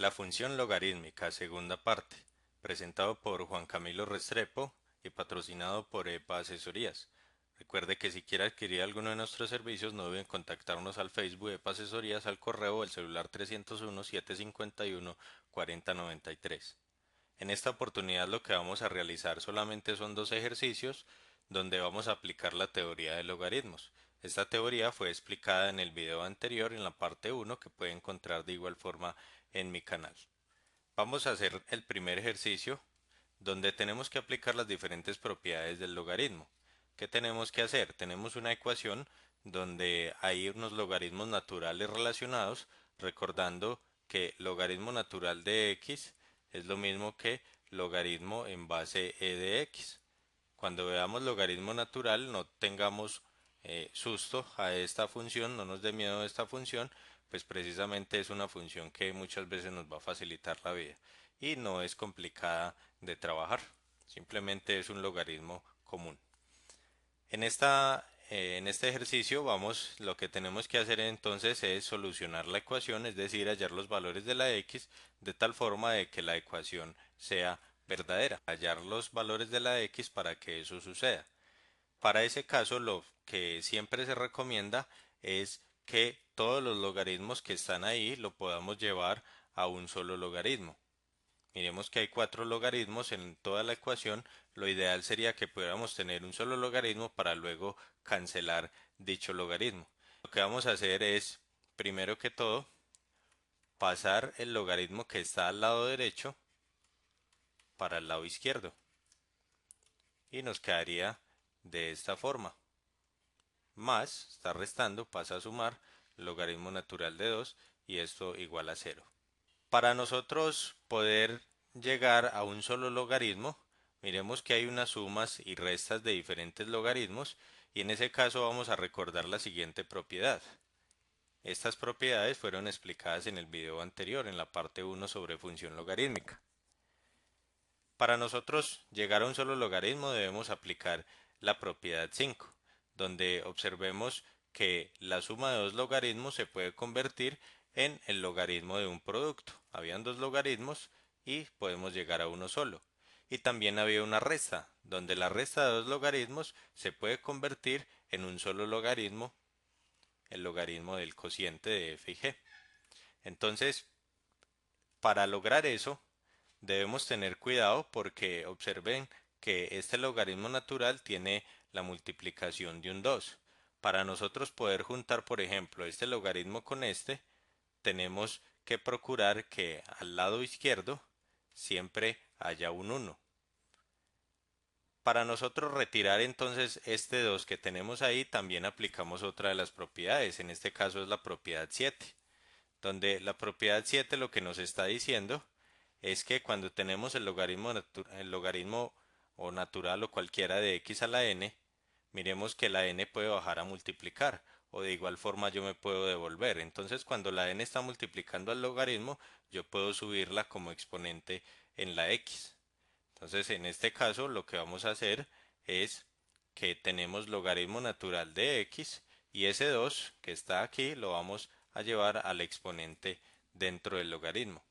La función logarítmica, segunda parte, presentado por Juan Camilo Restrepo y patrocinado por EPA Asesorías. Recuerde que si quiere adquirir alguno de nuestros servicios no deben contactarnos al Facebook EPA Asesorías al correo o el celular 301-751-4093. En esta oportunidad lo que vamos a realizar solamente son dos ejercicios donde vamos a aplicar la teoría de logaritmos. Esta teoría fue explicada en el video anterior en la parte 1 que puede encontrar de igual forma en mi canal. Vamos a hacer el primer ejercicio donde tenemos que aplicar las diferentes propiedades del logaritmo. ¿Qué tenemos que hacer? Tenemos una ecuación donde hay unos logaritmos naturales relacionados, recordando que logaritmo natural de x es lo mismo que logaritmo en base e de x. Cuando veamos logaritmo natural no tengamos susto a esta función, no nos dé miedo a esta función, pues precisamente es una función que muchas veces nos va a facilitar la vida y no es complicada de trabajar, simplemente es un logaritmo común. En este ejercicio lo que tenemos que hacer entonces es solucionar la ecuación, es decir, hallar los valores de la x de tal forma de que la ecuación sea verdadera, hallar los valores de la x para que eso suceda. Para ese caso, lo que siempre se recomienda es que todos los logaritmos que están ahí lo podamos llevar a un solo logaritmo. Miremos que hay cuatro logaritmos en toda la ecuación. Lo ideal sería que pudiéramos tener un solo logaritmo para luego cancelar dicho logaritmo. Lo que vamos a hacer es, primero que todo, pasar el logaritmo que está al lado derecho para el lado izquierdo. Y nos quedaría de esta forma. Más, está restando, pasa a sumar, logaritmo natural de 2 y esto igual a cero. Para nosotros poder llegar a un solo logaritmo, miremos que hay unas sumas y restas de diferentes logaritmos y en ese caso vamos a recordar la siguiente propiedad. Estas propiedades fueron explicadas en el video anterior en la parte 1 sobre función logarítmica. Para nosotros llegar a un solo logaritmo debemos aplicar la propiedad 5, donde observemos que la suma de dos logaritmos se puede convertir en el logaritmo de un producto. Habían dos logaritmos y podemos llegar a uno solo. Y también había una resta, donde la resta de dos logaritmos se puede convertir en un solo logaritmo, el logaritmo del cociente de f y g. Entonces, para lograr eso, debemos tener cuidado porque observen que este logaritmo natural tiene la multiplicación de un 2. Para nosotros poder juntar, por ejemplo, este logaritmo con este, tenemos que procurar que al lado izquierdo siempre haya un 1. Para nosotros retirar entonces este 2 que tenemos ahí, también aplicamos otra de las propiedades, en este caso es la propiedad 7, donde la propiedad 7 lo que nos está diciendo es que cuando tenemos el logaritmo o natural o cualquiera de x a la n, miremos que la n puede bajar a multiplicar o de igual forma yo me puedo devolver. Entonces cuando la n está multiplicando al logaritmo, yo puedo subirla como exponente en la x. Entonces en este caso lo que vamos a hacer es que tenemos logaritmo natural de x y ese 2 que está aquí lo vamos a llevar al exponente dentro del logaritmo.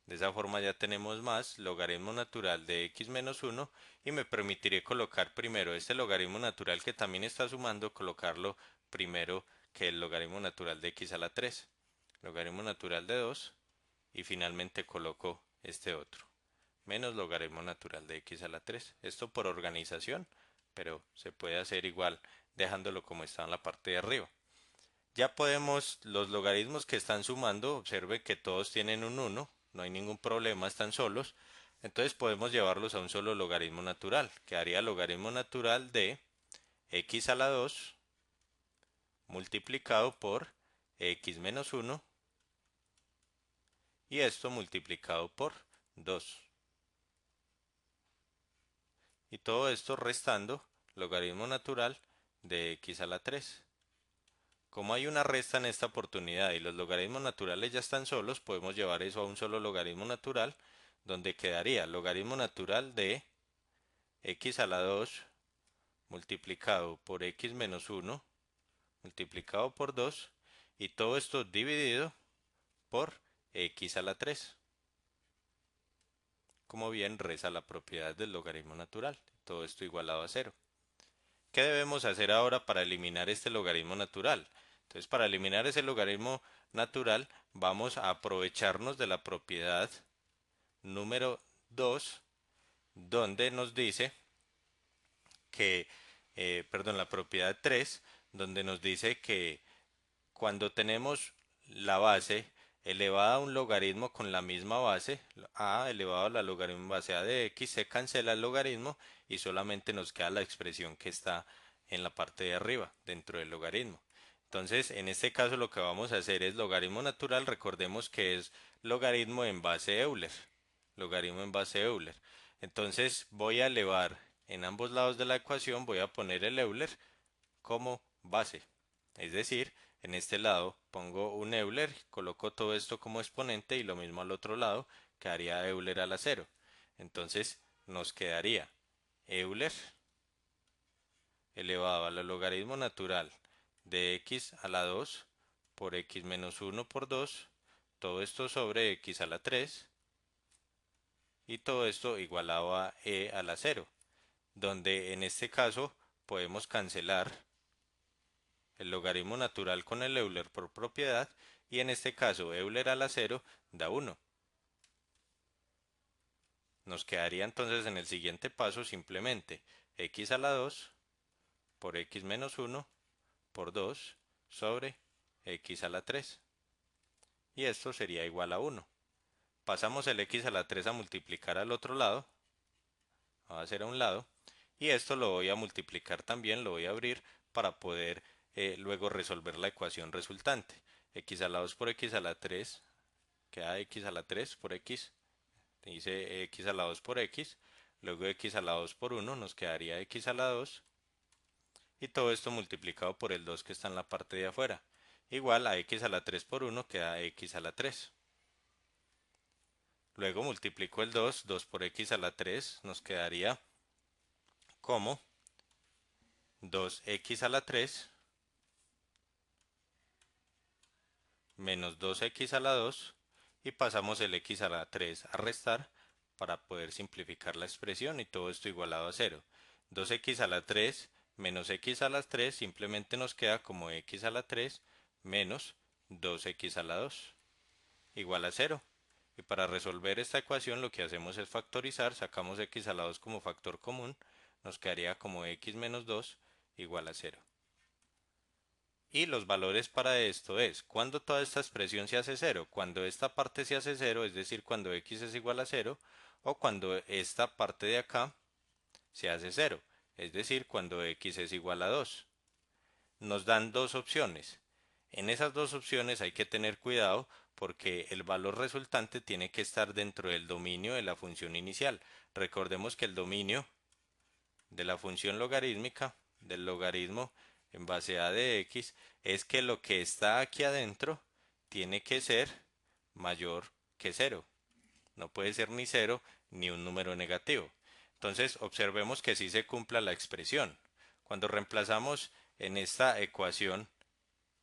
De esa forma ya tenemos más logaritmo natural de x menos 1 y me permitiré colocar primero este logaritmo natural que también está sumando, colocarlo primero que el logaritmo natural de x a la 3, logaritmo natural de 2 y finalmente coloco este otro, menos logaritmo natural de x a la 3. Esto por organización, pero se puede hacer igual dejándolo como está en la parte de arriba. Ya podemos, los logaritmos que están sumando, observe que todos tienen un 1, no hay ningún problema, están solos. Entonces podemos llevarlos a un solo logaritmo natural. Quedaría logaritmo natural de x a la 2 multiplicado por x menos 1 y esto multiplicado por 2. Y todo esto restando logaritmo natural de x a la 3. Como hay una resta en esta oportunidad y los logaritmos naturales ya están solos, podemos llevar eso a un solo logaritmo natural, donde quedaría logaritmo natural de x a la 2 multiplicado por x menos 1 multiplicado por 2 y todo esto dividido por x a la 3. como bien reza la propiedad del logaritmo natural. Todo esto igualado a cero. ¿Qué debemos hacer ahora para eliminar este logaritmo natural? Entonces, para eliminar ese logaritmo natural, vamos a aprovecharnos de la propiedad número 2, donde nos dice que, perdón, la propiedad 3, donde nos dice que cuando tenemos la base elevada a un logaritmo con la misma base, a elevado a la logaritmo base a de x, se cancela el logaritmo y solamente nos queda la expresión que está en la parte de arriba, dentro del logaritmo. Entonces, en este caso lo que vamos a hacer es logaritmo natural, recordemos que es logaritmo en base Euler, logaritmo en base Euler. Entonces, voy a elevar en ambos lados de la ecuación, voy a poner el Euler como base. Es decir, en este lado pongo un Euler, coloco todo esto como exponente y lo mismo al otro lado, quedaría Euler a la cero. Entonces nos quedaría Euler elevado al logaritmo natural de x a la 2 por x menos 1 por 2, todo esto sobre x a la 3 y todo esto igualado a e a la cero, donde en este caso podemos cancelar el logaritmo natural con el Euler por propiedad y en este caso Euler a la cero da 1. Nos quedaría entonces en el siguiente paso simplemente x a la 2 por x menos 1 por 2 sobre x a la 3 y esto sería igual a 1. Pasamos el x a la 3 a multiplicar al otro lado, va a ser a un lado, y esto lo voy a multiplicar también, lo voy a abrir para poder luego resolver la ecuación resultante. X a la 2 por x a la 3 queda x a la 3 por x, dice x a la 2 por x, luego x a la 2 por 1 nos quedaría x a la 2 y todo esto multiplicado por el 2 que está en la parte de afuera, igual a x a la 3 por 1 queda x a la 3. Luego multiplico el 2, 2 por x a la 3 nos quedaría como 2x a la 3 menos 2x a la 2 y pasamos el x a la 3 a restar para poder simplificar la expresión y todo esto igualado a 0. 2x a la 3 menos x a la 3 simplemente nos queda como x a la 3 menos 2x a la 2 igual a 0. Y para resolver esta ecuación lo que hacemos es factorizar, sacamos x a la 2 como factor común, nos quedaría como x menos 2 igual a 0. Y los valores para esto es, cuando toda esta expresión se hace cero, cuando esta parte se hace cero, es decir, cuando x es igual a cero, o cuando esta parte de acá se hace cero, es decir, cuando x es igual a 2. Nos dan dos opciones. En esas dos opciones hay que tener cuidado porque el valor resultante tiene que estar dentro del dominio de la función inicial. Recordemos que el dominio de la función logarítmica, del logaritmo en base a de x, es que lo que está aquí adentro tiene que ser mayor que cero. No puede ser ni cero ni un número negativo. Entonces observemos que sí se cumpla la expresión. Cuando reemplazamos en esta ecuación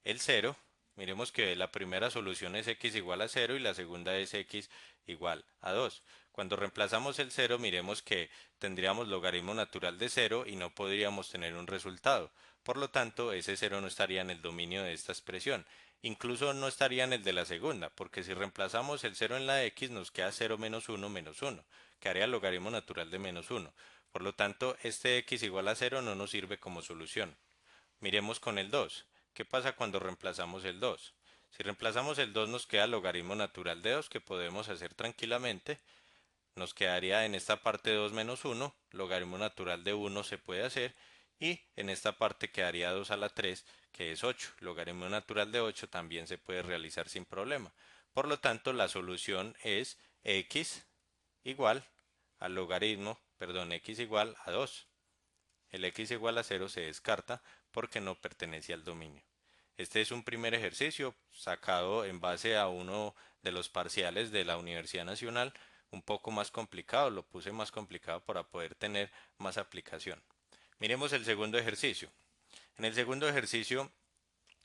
el cero, miremos que la primera solución es x igual a cero y la segunda es x igual a 2. Cuando reemplazamos el cero, miremos que tendríamos logaritmo natural de cero y no podríamos tener un resultado. Por lo tanto, ese cero no estaría en el dominio de esta expresión. Incluso no estaría en el de la segunda, porque si reemplazamos el cero en la x nos queda 0 menos 1 menos 1, que haría el logaritmo natural de menos 1. Por lo tanto, este x igual a cero no nos sirve como solución. Miremos con el 2. ¿Qué pasa cuando reemplazamos el 2? Si reemplazamos el 2 nos queda logaritmo natural de 2 que podemos hacer tranquilamente. Nos quedaría en esta parte 2 menos 1, logaritmo natural de 1 se puede hacer. Y en esta parte quedaría 2 a la 3 que es 8. Logaritmo natural de 8 también se puede realizar sin problema. Por lo tanto la solución es x igual al logaritmo, perdón, x igual a 2. El x igual a 0 se descarta porque no pertenece al dominio. Este es un primer ejercicio sacado en base a uno de los parciales de la Universidad Nacional, un poco más complicado, lo puse más complicado para poder tener más aplicación. Miremos el segundo ejercicio. En el segundo ejercicio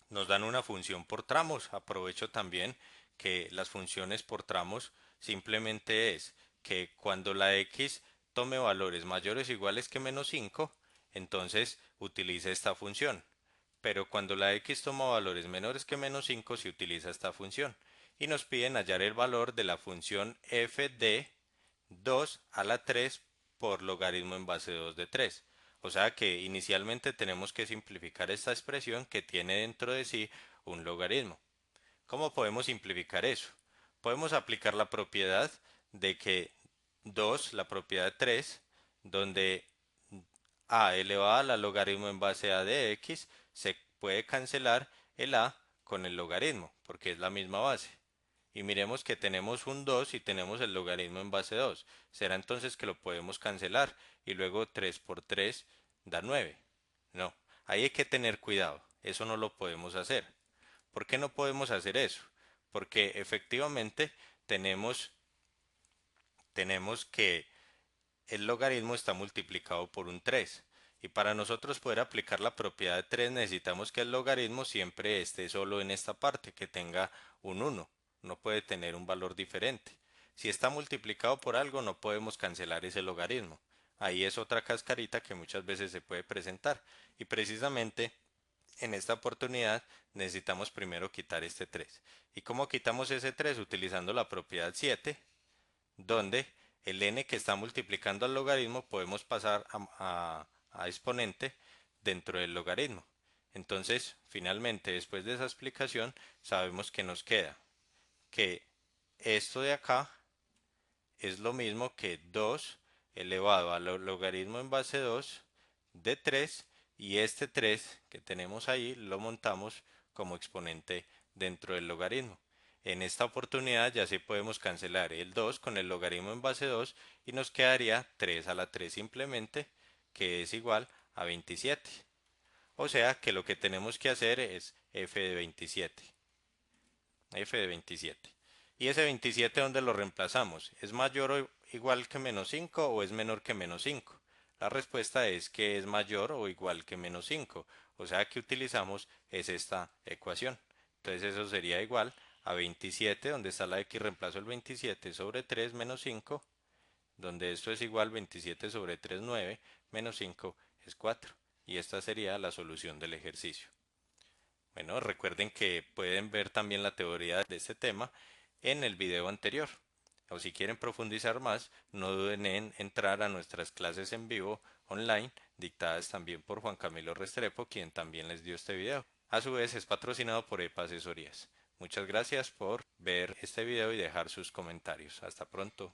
nos dan una función por tramos. Aprovecho también que las funciones por tramos simplemente es que cuando la x tome valores mayores o iguales que menos 5, entonces utilice esta función. Pero cuando la x toma valores menores que menos 5 se utiliza esta función. Y nos piden hallar el valor de la función f de 2 a la 3 por logaritmo en base 2 de 3. O sea que inicialmente tenemos que simplificar esta expresión que tiene dentro de sí un logaritmo. ¿Cómo podemos simplificar eso? Podemos aplicar la propiedad de que 2, la propiedad 3, donde a elevado a la logaritmo en base a de x, se puede cancelar el a con el logaritmo, porque es la misma base. Y miremos que tenemos un 2 y tenemos el logaritmo en base 2. Será entonces que lo podemos cancelar y luego 3 por 3 da 9. No, ahí hay que tener cuidado. Eso no lo podemos hacer. ¿Por qué no podemos hacer eso? Porque efectivamente tenemos, tenemos que el logaritmo está multiplicado por un 3. Y para nosotros poder aplicar la propiedad de 3 necesitamos que el logaritmo siempre esté solo en esta parte, que tenga un 1. No puede tener un valor diferente. Si está multiplicado por algo no podemos cancelar ese logaritmo. Ahí es otra cascarita que muchas veces se puede presentar. Y precisamente en esta oportunidad necesitamos primero quitar este 3. ¿Y cómo quitamos ese 3? Utilizando la propiedad 7, donde el n que está multiplicando al logaritmo podemos pasar a exponente dentro del logaritmo. Entonces, finalmente, después de esa explicación, sabemos que nos queda que esto de acá es lo mismo que 2 elevado al logaritmo en base 2 de 3 y este 3 que tenemos ahí lo montamos como exponente dentro del logaritmo. En esta oportunidad ya sí podemos cancelar el 2 con el logaritmo en base 2 y nos quedaría 3 a la 3 simplemente, que es igual a 27. O sea que lo que tenemos que hacer es f de 27. F de 27. ¿Y ese 27 dónde lo reemplazamos? ¿Es mayor o igual que menos 5 o es menor que menos 5? La respuesta es que es mayor o igual que menos 5. O sea que utilizamos es esta ecuación. Entonces eso sería igual a 27, donde está la x, reemplazo el 27 sobre 3 menos 5, donde esto es igual 27 sobre 3, 9, menos 5 es 4. Y esta sería la solución del ejercicio. Bueno, recuerden que pueden ver también la teoría de este tema en el video anterior. O si quieren profundizar más, no duden en entrar a nuestras clases en vivo online, dictadas también por Juan Camilo Restrepo, quien también les dio este video. A su vez es patrocinado por EPA Asesorías. Muchas gracias por ver este video y dejar sus comentarios. Hasta pronto.